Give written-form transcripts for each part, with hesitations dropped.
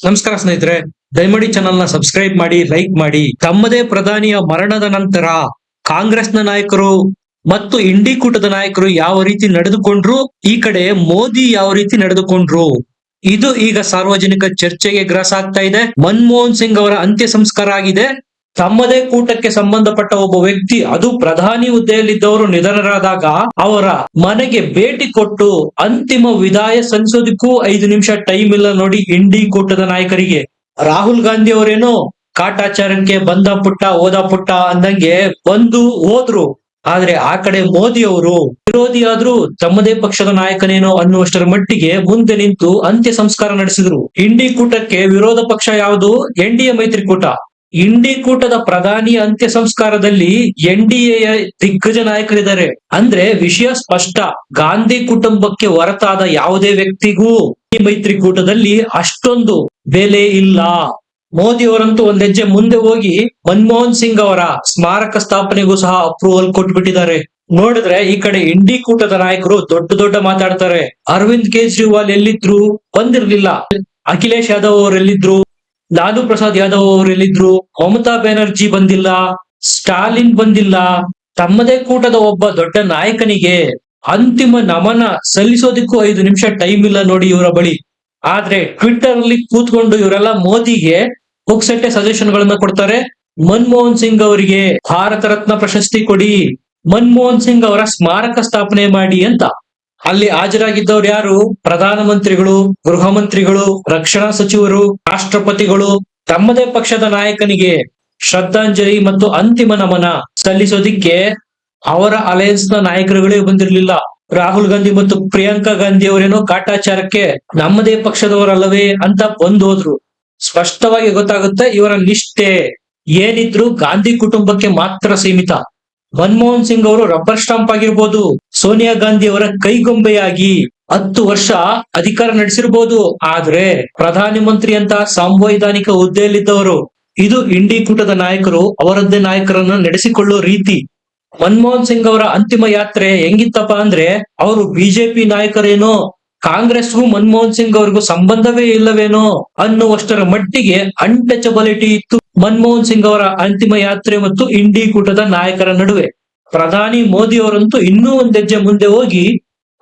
ನಮಸ್ಕಾರ ಸ್ನೇಹಿತರೆ, ದಯಮಾಡಿ ಚಾನಲ್ ನ ಸಬ್ಸ್ಕ್ರೈಬ್ ಮಾಡಿ, ಲೈಕ್ ಮಾಡಿ. ತಮ್ಮದೇ ಪ್ರಧಾನಿಯ ಮರಣದ ನಂತರ ಕಾಂಗ್ರೆಸ್ನ ನಾಯಕರು ಮತ್ತು ಇಂಡಿ ಕೂಟದ ನಾಯಕರು ಯಾವ ರೀತಿ ನಡೆದುಕೊಂಡ್ರು, ಈ ಕಡೆ ಮೋದಿ ಯಾವ ರೀತಿ ನಡೆದುಕೊಂಡ್ರು, ಇದು ಈಗ ಸಾರ್ವಜನಿಕ ಚರ್ಚೆಗೆ ಗ್ರಾಸ ಆಗ್ತಾ ಇದೆ. ಮನಮೋಹನ್ ಸಿಂಗ್ ಅವರ ಅಂತ್ಯ ಸಂಸ್ಕಾರ ಆಗಿದೆ. ತಮ್ಮದೇ ಕೂಟಕ್ಕೆ ಸಂಬಂಧಪಟ್ಟ ಒಬ್ಬ ವ್ಯಕ್ತಿ, ಅದು ಪ್ರಧಾನಿ ಹುದ್ದೆಯಲ್ಲಿದ್ದವರು ನಿಧನರಾದಾಗ ಅವರ ಮನೆಗೆ ಭೇಟಿ ಕೊಟ್ಟು ಅಂತಿಮ ವಿದಾಯ ಸಲ್ಲಿಸೋದಕ್ಕೂ 5 ನಿಮಿಷ ಟೈಮ್ ಇಲ್ಲ ನೋಡಿ ಇಂಡಿ ಕೂಟದ ನಾಯಕರಿಗೆ. ರಾಹುಲ್ ಗಾಂಧಿ ಅವರೇನೋ ಕಾಟಾಚಾರಕ್ಕೆ ಬಂದ ಪುಟ್ಟ ಹೋದ ಪುಟ್ಟ ಅಂದಂಗೆ ಬಂದು ಹೋದ್ರು. ಆದ್ರೆ ಆ ಕಡೆ ಮೋದಿ ಅವರು ವಿರೋಧಿಯಾದ್ರೂ ತಮ್ಮದೇ ಪಕ್ಷದ ನಾಯಕನೇನೋ ಅನ್ನುವಷ್ಟರ ಮಟ್ಟಿಗೆ ಮುಂದೆ ನಿಂತು ಅಂತ್ಯ ಸಂಸ್ಕಾರ ನಡೆಸಿದ್ರು. ಇಂಡಿ ಕೂಟಕ್ಕೆ ವಿರೋಧ ಪಕ್ಷ ಯಾವುದು? ಎನ್ಡಿಎ ಮೈತ್ರಿಕೂಟ. ಇಂಡಿ ಕೂಟದ ಪ್ರಧಾನಿ ಅಂತ್ಯ ಸಂಸ್ಕಾರದಲ್ಲಿ ಎನ್ಡಿಎಯ ದಿಗ್ಗಜ ನಾಯಕರಿದ್ದಾರೆ. ಅಂದ್ರೆ ವಿಷಯ ಸ್ಪಷ್ಟ, ಗಾಂಧಿ ಕುಟುಂಬಕ್ಕೆ ಹೊರತಾದ ಯಾವುದೇ ವ್ಯಕ್ತಿಗೂ ಈ ಮೈತ್ರಿಕೂಟದಲ್ಲಿ ಅಷ್ಟೊಂದು ಬೆಲೆ ಇಲ್ಲ. ಮೋದಿ ಅವರಂತೂ ಒಂದ್ ಹೆಜ್ಜೆ ಮುಂದೆ ಹೋಗಿ ಮನಮೋಹನ್ ಸಿಂಗ್ ಅವರ ಸ್ಮಾರಕ ಸ್ಥಾಪನೆಗೂ ಸಹ ಅಪ್ರೂವಲ್ ಕೊಟ್ಬಿಟ್ಟಿದ್ದಾರೆ. ನೋಡಿದ್ರೆ ಈ ಕಡೆ ಇಂಡಿ ಕೂಟದ ನಾಯಕರು ದೊಡ್ಡ ದೊಡ್ಡ ಮಾತಾಡ್ತಾರೆ. ಅರವಿಂದ್ ಕೇಜ್ರಿವಾಲ್ ಎಲ್ಲಿದ್ರು? ಬಂದಿರ್ಲಿಲ್ಲ. ಅಖಿಲೇಶ್ ಯಾದವ್ ಅವರು ಎಲ್ಲಿದ್ರು? ಲಾಲು ಪ್ರಸಾದ್ ಯಾದವ್ ಅವರು ಎಲ್ಲಿದ್ರು? ಮಮತಾ ಬ್ಯಾನರ್ಜಿ ಬಂದಿಲ್ಲ, ಸ್ಟಾಲಿನ್ ಬಂದಿಲ್ಲ. ತಮ್ಮದೇ ಕೂಟದ ಒಬ್ಬ ದೊಡ್ಡ ನಾಯಕನಿಗೆ ಅಂತಿಮ ನಮನ ಸಲ್ಲಿಸೋದಿಕ್ಕೂ 5 ನಿಮಿಷ ಟೈಮ್ ಇಲ್ಲ ನೋಡಿ ಇವರ ಬಳಿ. ಆದ್ರೆ ಟ್ವಿಟ್ಟರ್ ಅಲ್ಲಿ ಕೂತ್ಕೊಂಡು ಇವರೆಲ್ಲ ಮೋದಿಗೆ ಪುಕ್ಸಟ್ಟೆ ಸಜೆಷನ್ ಗಳನ್ನ ಕೊಡ್ತಾರೆ. ಮನಮೋಹನ್ ಸಿಂಗ್ ಅವರಿಗೆ ಭಾರತ ರತ್ನ ಪ್ರಶಸ್ತಿ ಕೊಡಿ, ಮನಮೋಹನ್ ಸಿಂಗ್ ಅವರ ಸ್ಮಾರಕ ಸ್ಥಾಪನೆ ಮಾಡಿ ಅಂತ. ಅಲ್ಲಿ ಹಾಜರಾಗಿದ್ದವ್ರು ಯಾರು? ಪ್ರಧಾನ ಮಂತ್ರಿಗಳು, ಗೃಹ ಮಂತ್ರಿಗಳು, ರಕ್ಷಣಾ ಸಚಿವರು, ರಾಷ್ಟ್ರಪತಿಗಳು. ತಮ್ಮದೇ ಪಕ್ಷದ ನಾಯಕನಿಗೆ ಶ್ರದ್ಧಾಂಜಲಿ ಮತ್ತು ಅಂತಿಮ ನಮನ ಸಲ್ಲಿಸೋದಿಕ್ಕೆ ಅವರ ಅಲಯನ್ಸ್ ನ ನಾಯಕರುಗಳೇ ಬಂದಿರಲಿಲ್ಲ. ರಾಹುಲ್ ಗಾಂಧಿ ಮತ್ತು ಪ್ರಿಯಾಂಕಾ ಗಾಂಧಿ ಅವರೇನೋ ಕಾಟಾಚಾರಕ್ಕೆ ನಮ್ಮದೇ ಪಕ್ಷದವರಲ್ಲವೇ ಅಂತ ಬಂದು ಹೋದ್ರು. ಸ್ಪಷ್ಟವಾಗಿ ಗೊತ್ತಾಗುತ್ತೆ ಇವರ ನಿಷ್ಠೆ ಏನಿದ್ರು ಗಾಂಧಿ ಕುಟುಂಬಕ್ಕೆ ಮಾತ್ರ ಸೀಮಿತ. ಮನಮೋಹನ್ ಸಿಂಗ್ ಅವರು ರಬ್ಬರ್ ಸ್ಟಾಂಪ್ ಆಗಿರ್ಬೋದು, ಸೋನಿಯಾ ಗಾಂಧಿ ಅವರ ಕೈಗೊಂಬೆಯಾಗಿ 10 ವರ್ಷ ಅಧಿಕಾರ ನಡೆಸಿರ್ಬೋದು, ಆದ್ರೆ ಪ್ರಧಾನಿ ಮಂತ್ರಿ ಅಂತ ಸಾಂವಿಧಾನಿಕ ಹುದ್ದೆಯಲ್ಲಿದ್ದವರು. ಇದು ಇಂಡಿ ಕೂಟದ ನಾಯಕರು ಅವರದ್ದೇ ನಾಯಕರನ್ನ ನಡೆಸಿಕೊಳ್ಳೋ ರೀತಿ. ಮನಮೋಹನ್ ಸಿಂಗ್ ಅವರ ಅಂತಿಮ ಯಾತ್ರೆ ಹೆಂಗಿತ್ತಪ್ಪ ಅಂದ್ರೆ, ಅವರು ಬಿಜೆಪಿ ನಾಯಕರೇನೋ ಕಾಂಗ್ರೆಸ್ಗೂ ಮನಮೋಹನ್ ಸಿಂಗ್ ಅವ್ರಿಗೂ ಸಂಬಂಧವೇ ಇಲ್ಲವೇನೋ ಅನ್ನುವಷ್ಟರ ಮಟ್ಟಿಗೆ ಅನ್ಟಚಬಿಲಿಟಿ ಇತ್ತು ಮನಮೋಹನ್ ಸಿಂಗ್ ಅವರ ಅಂತಿಮ ಯಾತ್ರೆ ಮತ್ತು ಇಂಡಿ ಕೂಟದ ನಾಯಕರ ನಡುವೆ. ಪ್ರಧಾನಿ ಮೋದಿ ಅವರಂತೂ ಇನ್ನೂ ಒಂದ್ ಹೆಜ್ಜೆ ಮುಂದೆ ಹೋಗಿ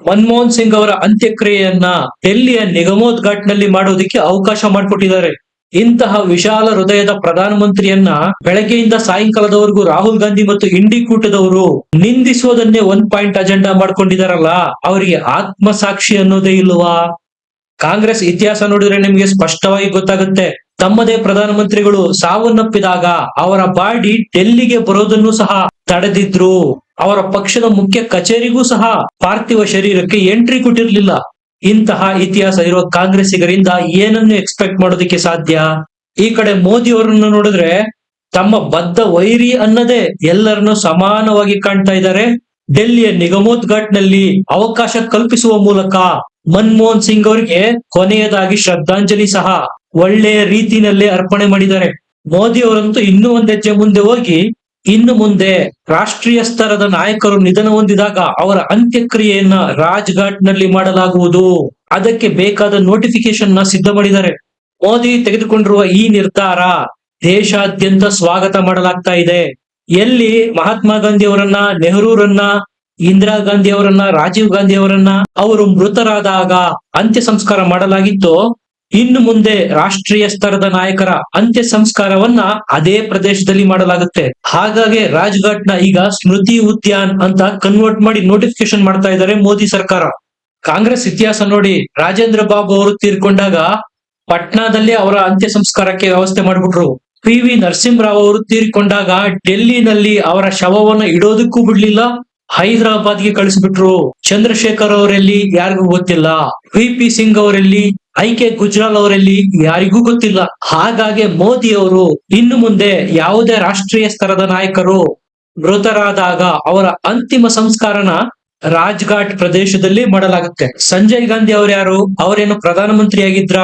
ಮನಮೋಹನ್ ಸಿಂಗ್ ಅವರ ಅಂತ್ಯಕ್ರಿಯೆಯನ್ನ ಡೆಲ್ಲಿಯ ನಿಗಮೋದ್ಘಾಟ್ ನಲ್ಲಿ ಮಾಡೋದಕ್ಕೆ ಅವಕಾಶ ಮಾಡಿಕೊಟ್ಟಿದ್ದಾರೆ. ಇಂತಹ ವಿಶಾಲ ಹೃದಯದ ಪ್ರಧಾನಮಂತ್ರಿಯನ್ನ ಬೆಳಗ್ಗೆಯಿಂದ ಸಾಯಂಕಾಲದವರೆಗೂ ರಾಹುಲ್ ಗಾಂಧಿ ಮತ್ತು ಇಂಡಿ ಕೂಟದವರು ನಿಂದಿಸೋದನ್ನೇ 1 ಪಾಯಿಂಟ್ ಅಜೆಂಡಾ ಮಾಡ್ಕೊಂಡಿದಾರಲ್ಲ, ಅವರಿಗೆ ಆತ್ಮಸಾಕ್ಷಿ ಅನ್ನೋದೇ ಇಲ್ವಾ? ಕಾಂಗ್ರೆಸ್ ಇತಿಹಾಸ ನೋಡಿದ್ರೆ ನಿಮ್ಗೆ ಸ್ಪಷ್ಟವಾಗಿ ಗೊತ್ತಾಗುತ್ತೆ. ತಮ್ಮದೇ ಪ್ರಧಾನಮಂತ್ರಿಗಳು ಸಾವನ್ನಪ್ಪಿದಾಗ ಅವರ ಬಾಡಿ ಡೆಲ್ಲಿಗೆ ಬರೋದನ್ನು ಸಹ ತಡೆದಿದ್ರು. ಅವರ ಪಕ್ಷದ ಮುಖ್ಯ ಕಚೇರಿಗೂ ಸಹ ಪಾರ್ಥಿವ ಶರೀರಕ್ಕೆ ಎಂಟ್ರಿ ಕೊಟ್ಟಿರ್ಲಿಲ್ಲ. ಇಂತಹ ಇತಿಹಾಸ ಇರುವ ಕಾಂಗ್ರೆಸ್ಸಿಗರಿಂದ ಏನನ್ನು ಎಕ್ಸ್ಪೆಕ್ಟ್ ಮಾಡೋದಕ್ಕೆ ಸಾಧ್ಯ? ಈ ಕಡೆ ಮೋದಿ ಅವರನ್ನು ನೋಡಿದ್ರೆ ತಮ್ಮ ಬದ್ಧ ವೈರಿ ಅನ್ನದೇ ಎಲ್ಲರನ್ನು ಸಮಾನವಾಗಿ ಕಾಣ್ತಾ ಇದ್ದಾರೆ. ಡೆಲ್ಲಿಯ ನಿಗಮೋದ್ಘಾಟ್ ನಲ್ಲಿ ಅವಕಾಶ ಕಲ್ಪಿಸುವ ಮೂಲಕ ಮನಮೋಹನ್ ಸಿಂಗ್ ಅವರಿಗೆ ಕೊನೆಯದಾಗಿ ಶ್ರದ್ಧಾಂಜಲಿ ಸಹ ಒಳ್ಳೆಯ ರೀತಿಯಲ್ಲೇ ಅರ್ಪಣೆ ಮಾಡಿದ್ದಾರೆ. ಮೋದಿ ಅವರಂತೂ ಇನ್ನೂ ಒಂದ್ ಹೆಜ್ಜೆ ಮುಂದೆ ಹೋಗಿ ಇನ್ನು ಮುಂದೆ ರಾಷ್ಟ್ರೀಯ ಸ್ತರದ ನಾಯಕರು ನಿಧನ ಹೊಂದಿದಾಗ ಅವರ ಅಂತ್ಯಕ್ರಿಯೆಯನ್ನ ರಾಜ್ಘಾಟ್ ನಲ್ಲಿ ಮಾಡಲಾಗುವುದು. ಅದಕ್ಕೆ ಬೇಕಾದ ನೋಟಿಫಿಕೇಶನ್ ನ ಸಿದ್ಧ ಮಾಡಿದ್ದಾರೆ. ಮೋದಿ ತೆಗೆದುಕೊಂಡಿರುವ ಈ ನಿರ್ಧಾರ ದೇಶಾದ್ಯಂತ ಸ್ವಾಗತ ಮಾಡಲಾಗ್ತಾ ಇದೆ. ಎಲ್ಲಿ ಮಹಾತ್ಮ ಗಾಂಧಿ ಅವರನ್ನ, ನೆಹರೂರನ್ನ, ಇಂದಿರಾ ಗಾಂಧಿ ಅವರನ್ನ, ರಾಜೀವ್ ಗಾಂಧಿ ಅವರನ್ನ ಅವರು ಮೃತರಾದಾಗ ಅಂತ್ಯ ಸಂಸ್ಕಾರ ಮಾಡಲಾಗಿತ್ತೋ, ಇನ್ನು ಮುಂದೆ ರಾಷ್ಟ್ರೀಯ ಸ್ತರದ ನಾಯಕರ ಅಂತ್ಯ ಸಂಸ್ಕಾರವನ್ನ ಅದೇ ಪ್ರದೇಶದಲ್ಲಿ ಮಾಡಲಾಗುತ್ತೆ. ಹಾಗಾಗಿ ರಾಜ್ಘಾಟ್ ನ ಈಗ ಸ್ಮೃತಿ ಉದ್ಯಾನ್ ಅಂತ ಕನ್ವರ್ಟ್ ಮಾಡಿ ನೋಟಿಫಿಕೇಶನ್ ಮಾಡ್ತಾ ಇದ್ದಾರೆ ಮೋದಿ ಸರ್ಕಾರ. ಕಾಂಗ್ರೆಸ್ ಇತಿಹಾಸ ನೋಡಿ, ರಾಜೇಂದ್ರ ಬಾಬು ಅವರು ತೀರ್ಕೊಂಡಾಗ ಪಟ್ನಾದಲ್ಲಿ ಅವರ ಅಂತ್ಯ ಸಂಸ್ಕಾರಕ್ಕೆ ವ್ಯವಸ್ಥೆ ಮಾಡ್ಬಿಟ್ರು. PV ನರಸಿಂಹರಾವ್ ಅವರು ತೀರ್ಕೊಂಡಾಗ ಡೆಲ್ಲಿನಲ್ಲಿ ಅವರ ಶವವನ್ನ ಇಡೋದಕ್ಕೂ ಬಿಡ್ಲಿಲ್ಲ, ಹೈದರಾಬಾದ್ಗೆ ಕಳಿಸ್ಬಿಟ್ರು. ಚಂದ್ರಶೇಖರ್ ಅವರಲ್ಲಿ ಯಾರಿಗೂ ಗೊತ್ತಿಲ್ಲ, VP ಸಿಂಗ್ ಅವರಲ್ಲಿ, IK ಗುಜ್ರಾಲ್ ಅವರಲ್ಲಿ ಯಾರಿಗೂ ಗೊತ್ತಿಲ್ಲ. ಹಾಗಾಗಿ ಮೋದಿ ಅವರು ಇನ್ನು ಮುಂದೆ ಯಾವುದೇ ರಾಷ್ಟ್ರೀಯ ಸ್ತರದ ನಾಯಕರು ಮೃತರಾದಾಗ ಅವರ ಅಂತಿಮ ಸಂಸ್ಕಾರನ ರಾಜ್ಘಾಟ್ ಪ್ರದೇಶದಲ್ಲಿ ಮಾಡಲಾಗುತ್ತೆ. ಸಂಜಯ್ ಗಾಂಧಿ ಅವ್ರು ಯಾರು? ಅವರೇನು ಪ್ರಧಾನಮಂತ್ರಿ ಆಗಿದ್ರ,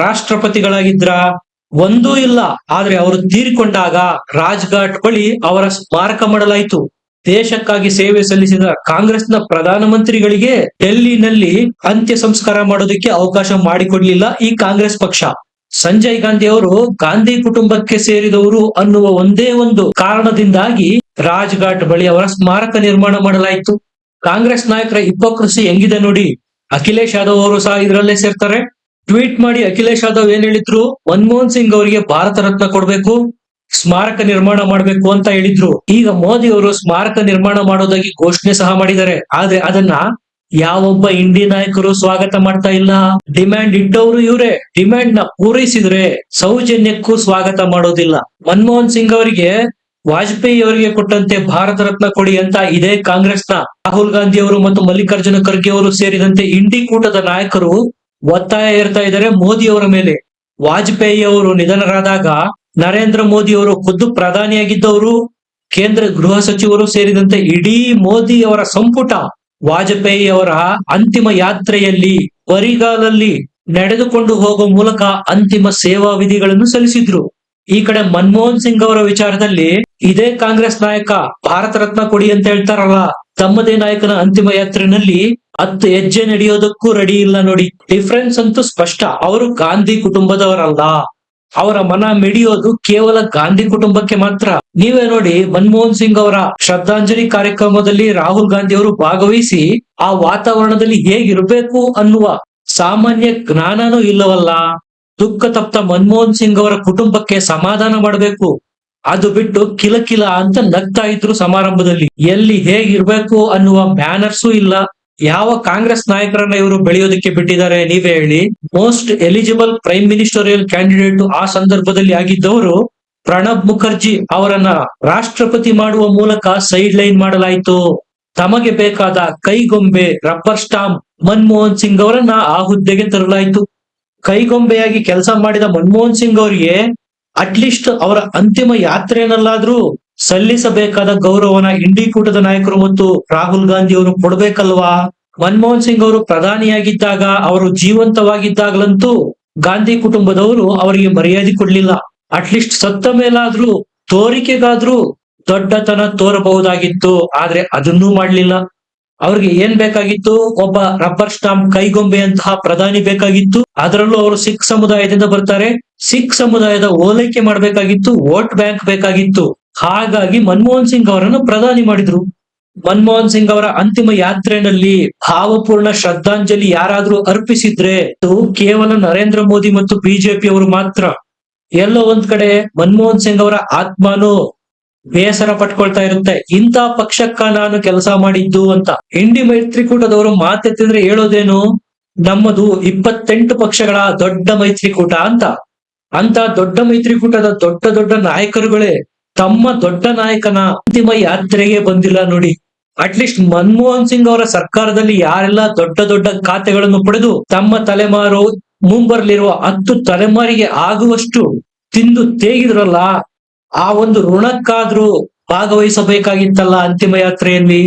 ರಾಷ್ಟ್ರಪತಿಗಳಾಗಿದ್ರ? ಒಂದೂ ಇಲ್ಲ. ಆದ್ರೆ ಅವರು ತೀರಿಕೊಂಡಾಗ ರಾಜ್ಘಾಟ್ ಬಳಿ ಅವರ ಸ್ಮಾರಕ ಮಾಡಲಾಯಿತು. ದೇಶಕ್ಕಾಗಿ ಸೇವೆ ಸಲ್ಲಿಸಿದ ಕಾಂಗ್ರೆಸ್ನ ಪ್ರಧಾನಮಂತ್ರಿಗಳಿಗೆ ಡೆಲ್ಲಿನಲ್ಲಿ ಅಂತ್ಯ ಸಂಸ್ಕಾರ ಮಾಡೋದಕ್ಕೆ ಅವಕಾಶ ಮಾಡಿಕೊಡ್ಲಿಲ್ಲ ಈ ಕಾಂಗ್ರೆಸ್ ಪಕ್ಷ. ಸಂಜಯ್ ಗಾಂಧಿ ಅವರು ಗಾಂಧಿ ಕುಟುಂಬಕ್ಕೆ ಸೇರಿದವರು ಅನ್ನುವ ಒಂದೇ ಒಂದು ಕಾರಣದಿಂದಾಗಿ ರಾಜ್ಘಾಟ್ ಬಳಿ ಅವರ ಸ್ಮಾರಕ ನಿರ್ಮಾಣ ಮಾಡಲಾಯಿತು. ಕಾಂಗ್ರೆಸ್ ನಾಯಕರ ಹಿಪೋಕ್ರಸಿ ಹೆಂಗಿದೆ ನೋಡಿ. ಅಖಿಲೇಶ್ ಯಾದವ್ ಅವರು ಸಹ ಇದರಲ್ಲೇ ಸೇರ್ತಾರೆ. ಟ್ವೀಟ್ ಮಾಡಿ ಅಖಿಲೇಶ್ ಯಾದವ್ ಏನ್ ಹೇಳಿದ್ರು, ಮನಮೋಹನ್ ಸಿಂಗ್ ಅವರಿಗೆ ಭಾರತ ರತ್ನ ಕೊಡ್ಬೇಕು, ಸ್ಮಾರಕ ನಿರ್ಮಾಣ ಮಾಡ್ಬೇಕು ಅಂತ ಹೇಳಿದ್ರು. ಈಗ ಮೋದಿ ಅವರು ಸ್ಮಾರಕ ನಿರ್ಮಾಣ ಮಾಡೋದಾಗಿ ಘೋಷಣೆ ಸಹ ಮಾಡಿದ್ದಾರೆ. ಆದ್ರೆ ಅದನ್ನ ಯಾವೊಬ್ಬ ಇಂಡಿ ನಾಯಕರು ಸ್ವಾಗತ ಮಾಡ್ತಾ ಇಲ್ಲ. ಡಿಮ್ಯಾಂಡ್ ಇಟ್ಟವರು ಇವರೇ. ಡಿಮ್ಯಾಂಡ್ ನ ಪೂರೈಸಿದ್ರೆ ಸೌಜನ್ಯಕ್ಕೂ ಸ್ವಾಗತ ಮಾಡೋದಿಲ್ಲ. ಮನಮೋಹನ್ ಸಿಂಗ್ ಅವರಿಗೆ ವಾಜಪೇಯಿ ಅವರಿಗೆ ಕೊಟ್ಟಂತೆ ಭಾರತ ರತ್ನ ಕೊಡಿ ಅಂತ ಇದೇ ಕಾಂಗ್ರೆಸ್ನ ರಾಹುಲ್ ಗಾಂಧಿ ಅವರು ಮತ್ತು ಮಲ್ಲಿಕಾರ್ಜುನ ಖರ್ಗೆ ಅವರು ಸೇರಿದಂತೆ ಇಂಡಿ ಕೂಟದ ನಾಯಕರು ಒತ್ತಾಯ ಇರ್ತಾ ಇದ್ದಾರೆ ಮೋದಿ ಅವರ ಮೇಲೆ. ವಾಜಪೇಯಿ ಅವರು ನಿಧನರಾದಾಗ ನರೇಂದ್ರ ಮೋದಿ ಅವರು ಖುದ್ದು ಪ್ರಧಾನಿಯಾಗಿದ್ದವರು, ಕೇಂದ್ರ ಗೃಹ ಸಚಿವರು ಸೇರಿದಂತೆ ಇಡೀ ಮೋದಿ ಅವರ ಸಂಪುಟ ವಾಜಪೇಯಿ ಅವರ ಅಂತಿಮ ಯಾತ್ರೆಯಲ್ಲಿ ಬರಿಗಾಲಲ್ಲಿ ನಡೆದುಕೊಂಡು ಹೋಗುವ ಮೂಲಕ ಅಂತಿಮ ಸೇವಾ ವಿಧಿಗಳನ್ನು ಸಲ್ಲಿಸಿದ್ರು. ಈ ಕಡೆ ಮನಮೋಹನ್ ಸಿಂಗ್ ಅವರ ವಿಚಾರದಲ್ಲಿ ಇದೇ ಕಾಂಗ್ರೆಸ್ ನಾಯಕ ಭಾರತ ರತ್ನ ಕೊಡಿ ಅಂತ ಹೇಳ್ತಾರಲ್ಲ, ತಮ್ಮದೇ ನಾಯಕನ ಅಂತಿಮ ಯಾತ್ರೆಯಲ್ಲಿ 10 ಹೆಜ್ಜೆ ನಡೆಯೋದಕ್ಕೂ ರೆಡಿ ಇಲ್ಲ ನೋಡಿ. ಡಿಫರೆನ್ಸ್ ಅಂತೂ ಸ್ಪಷ್ಟ. ಅವರು ಗಾಂಧಿ ಕುಟುಂಬದವರಲ್ಲ. ಅವರ ಮನ ಮಿಡಿಯೋದು ಕೇವಲ ಗಾಂಧಿ ಕುಟುಂಬಕ್ಕೆ ಮಾತ್ರ. ನೀವೇ ನೋಡಿ, ಮನಮೋಹನ್ ಸಿಂಗ್ ಅವರ ಶ್ರದ್ಧಾಂಜಲಿ ಕಾರ್ಯಕ್ರಮದಲ್ಲಿ ರಾಹುಲ್ ಗಾಂಧಿ ಅವರು ಭಾಗವಹಿಸಿ ಆ ವಾತಾವರಣದಲ್ಲಿ ಹೇಗಿರ್ಬೇಕು ಅನ್ನುವ ಸಾಮಾನ್ಯ ಜ್ಞಾನನೂ ಇಲ್ಲವಲ್ಲ. ದುಃಖ ತಪ್ತ ಮನಮೋಹನ್ ಸಿಂಗ್ ಅವರ ಕುಟುಂಬಕ್ಕೆ ಸಮಾಧಾನ ಮಾಡಬೇಕು, ಅದು ಬಿಟ್ಟು ಕಿಲಕಿಲ ಅಂತ ನಗ್ತಾ ಇದ್ರು ಸಮಾರಂಭದಲ್ಲಿ. ಎಲ್ಲಿ ಹೇಗಿರ್ಬೇಕು ಅನ್ನುವ ಮ್ಯಾನರ್ಸೂ ಇಲ್ಲ. ಯಾವ ಕಾಂಗ್ರೆಸ್ ನಾಯಕರನ್ನ ಇವರು ಬೆಳೆಯೋದಕ್ಕೆ ಬಿಟ್ಟಿದ್ದಾರೆ ನೀವೇ ಹೇಳಿ. ಮೋಸ್ಟ್ ಎಲಿಜಿಬಲ್ ಪ್ರೈಮ್ ಮಿನಿಸ್ಟೋರಿಯಲ್ ಕ್ಯಾಂಡಿಡೇಟ್ ಆ ಸಂದರ್ಭದಲ್ಲಿ ಆಗಿದ್ದವರು ಪ್ರಣಬ್ ಮುಖರ್ಜಿ ಅವರನ್ನ ರಾಷ್ಟ್ರಪತಿ ಮಾಡುವ ಮೂಲಕ ಸೈಡ್ ಲೈನ್ ಮಾಡಲಾಯಿತು. ತಮಗೆ ಬೇಕಾದ ಕೈಗೊಂಬೆ ರಬ್ಬರ್ ಸ್ಟಾಂಪ್ ಮನಮೋಹನ್ ಸಿಂಗ್ ಅವರನ್ನ ಆ ಹುದ್ದೆಗೆ ತರಲಾಯಿತು. ಕೈಗೊಂಬೆಯಾಗಿ ಕೆಲಸ ಮಾಡಿದ ಮನಮೋಹನ್ ಸಿಂಗ್ ಅವರಿಗೆ ಅಟ್ಲೀಸ್ಟ್ ಅವರ ಅಂತಿಮ ಯಾತ್ರೆಯನ್ನಾದ್ರೂ ಸಲ್ಲಿಸಬೇಕಾದ ಗೌರವನ ಇಂಡಿ ಕೂಟದ ನಾಯಕರು ಮತ್ತು ರಾಹುಲ್ ಗಾಂಧಿ ಅವರು ಕೊಡ್ಬೇಕಲ್ವಾ. ಮನಮೋಹನ್ ಸಿಂಗ್ ಅವರು ಪ್ರಧಾನಿಯಾಗಿದ್ದಾಗ, ಅವರು ಜೀವಂತವಾಗಿದ್ದಾಗಲಂತೂ ಗಾಂಧಿ ಕುಟುಂಬದವರು ಅವರಿಗೆ ಮರ್ಯಾದೆ ಕೊಡ್ಲಿಲ್ಲ. ಅಟ್ಲೀಸ್ಟ್ ಸತ್ತ ಮೇಲಾದ್ರೂ ತೋರಿಕೆಗಾದ್ರೂ ದೊಡ್ಡತನ ತೋರಬಹುದಾಗಿತ್ತು. ಆದ್ರೆ ಅದನ್ನೂ ಮಾಡ್ಲಿಲ್ಲ. ಅವ್ರಿಗೆ ಏನ್ ಬೇಕಾಗಿತ್ತು? ಒಬ್ಬ ರಬ್ಬರ್ ಸ್ಟಾಂಪ್ ಕೈಗೊಂಬೆಯಂತಹ ಪ್ರಧಾನಿ ಬೇಕಾಗಿತ್ತು. ಅದರಲ್ಲೂ ಅವರು ಸಿಖ್ ಸಮುದಾಯದಿಂದ ಬರ್ತಾರೆ. ಸಿಖ್ ಸಮುದಾಯದ ಓಲೈಕೆ ಮಾಡ್ಬೇಕಾಗಿತ್ತು, ವೋಟ್ ಬ್ಯಾಂಕ್ ಬೇಕಾಗಿತ್ತು. ಹಾಗಾಗಿ ಮನಮೋಹನ್ ಸಿಂಗ್ ಅವರನ್ನು ಪ್ರಧಾನಿ ಮಾಡಿದ್ರು. ಮನಮೋಹನ್ ಸಿಂಗ್ ಅವರ ಅಂತಿಮ ಯಾತ್ರೆಯಲ್ಲಿ ಭಾವಪೂರ್ಣ ಶ್ರದ್ಧಾಂಜಲಿ ಯಾರಾದ್ರೂ ಅರ್ಪಿಸಿದ್ರೆ ಅದು ಕೇವಲ ನರೇಂದ್ರ ಮೋದಿ ಮತ್ತು ಬಿಜೆಪಿ ಅವರು ಮಾತ್ರ. ಎಲ್ಲೋ ಒಂದ್ ಕಡೆ ಮನಮೋಹನ್ ಸಿಂಗ್ ಅವರ ಆತ್ಮನು ಬೇಸರ ಪಟ್ಕೊಳ್ತಾ ಇರುತ್ತೆ, ಇಂಥ ಪಕ್ಷಕ್ಕ ನಾನು ಕೆಲಸ ಮಾಡಿದ್ದು ಅಂತ. ಇಂಡಿ ಮೈತ್ರಿಕೂಟದವರು ಮಾತೆತ್ತಿದ್ರೆ ಹೇಳೋದೇನು, ನಮ್ಮದು 28 ಪಕ್ಷಗಳ ದೊಡ್ಡ ಮೈತ್ರಿಕೂಟ ಅಂತ. ಅಂತ ದೊಡ್ಡ ಮೈತ್ರಿಕೂಟದ ದೊಡ್ಡ ದೊಡ್ಡ ನಾಯಕರುಗಳೇ ತಮ್ಮ ದೊಡ್ಡ ನಾಯಕನ ಅಂತಿಮ ಯಾತ್ರೆಗೆ ಬಂದಿಲ್ಲ ನೋಡಿ. ಅಟ್ಲೀಸ್ಟ್ ಮನಮೋಹನ್ ಸಿಂಗ್ ಅವರ ಸರ್ಕಾರದಲ್ಲಿ ಯಾರೆಲ್ಲ ದೊಡ್ಡ ದೊಡ್ಡ ಖಾತೆಗಳನ್ನು ಪಡೆದು ತಮ್ಮ ತಲೆಮಾರು ಮುಂಬರ್ಲಿರುವ 10 ತಲೆಮಾರಿಗೆ ಆಗುವಷ್ಟು ತಿಂದು ತೇಗಿದ್ರಲ್ಲ, ಆ ಒಂದು ಋಣಕ್ಕಾದ್ರೂ ಭಾಗವಹಿಸಬೇಕಾಗಿತ್ತಲ್ಲ ಅಂತಿಮ ಯಾತ್ರೆಯಲ್ಲಿ.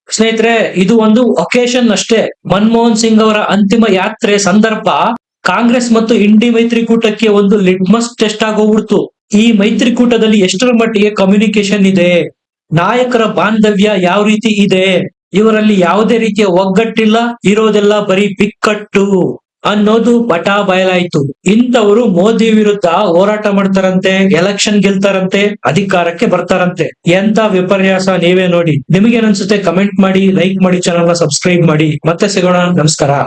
ಸ್ನೇಹಿತರೆ, ಇದು ಒಂದು ಒಕೇಶನ್ ಅಷ್ಟೇ. ಮನಮೋಹನ್ ಸಿಂಗ್ ಅವರ ಅಂತಿಮ ಯಾತ್ರೆ ಸಂದರ್ಭ ಕಾಂಗ್ರೆಸ್ ಮತ್ತು ಇಂಡಿ ಮೈತ್ರಿಕೂಟಕ್ಕೆ ಒಂದು ಲಿಟ್ಮಸ್ ಟೆಸ್ಟ್ ಆಗೋಗ್ಬಿಡ್ತು. ಈ ಮೈತ್ರಿಕೂಟದಲ್ಲಿ ಎಷ್ಟರ ಮಟ್ಟಿಗೆ ಕಮ್ಯುನಿಕೇಶನ್ ಇದೆ, ನಾಯಕರ ಬಾಂಧವ್ಯ ಯಾವ ರೀತಿ ಇದೆ, ಇವರಲ್ಲಿ ಯಾವುದೇ ರೀತಿಯ ಒಗ್ಗಟ್ಟಿಲ್ಲ, ಇರೋದೆಲ್ಲ ಬರೀ ಬಿಕ್ಕಟ್ಟು ಅನ್ನೋದು ಬಟಾ ಬಯಲಾಯ್ತು. ಇಂಥವರು ಮೋದಿ ವಿರುದ್ಧ ಹೋರಾಟ ಮಾಡ್ತಾರಂತೆ, ಎಲೆಕ್ಷನ್ ಗೆಲ್ತಾರಂತೆ, ಅಧಿಕಾರಕ್ಕೆ ಬರ್ತಾರಂತೆ. ಎಂತ ವಿಪರ್ಯಾಸ ನೀವೇ ನೋಡಿ. ನಿಮಗೇನನ್ಸುತ್ತೆ ಕಮೆಂಟ್ ಮಾಡಿ, ಲೈಕ್ ಮಾಡಿ, ಚಾನಲ್ ನ ಸಬ್ಸ್ಕ್ರೈಬ್ ಮಾಡಿ. ಮತ್ತೆ ಸಿಗೋಣ. ನಮಸ್ಕಾರ.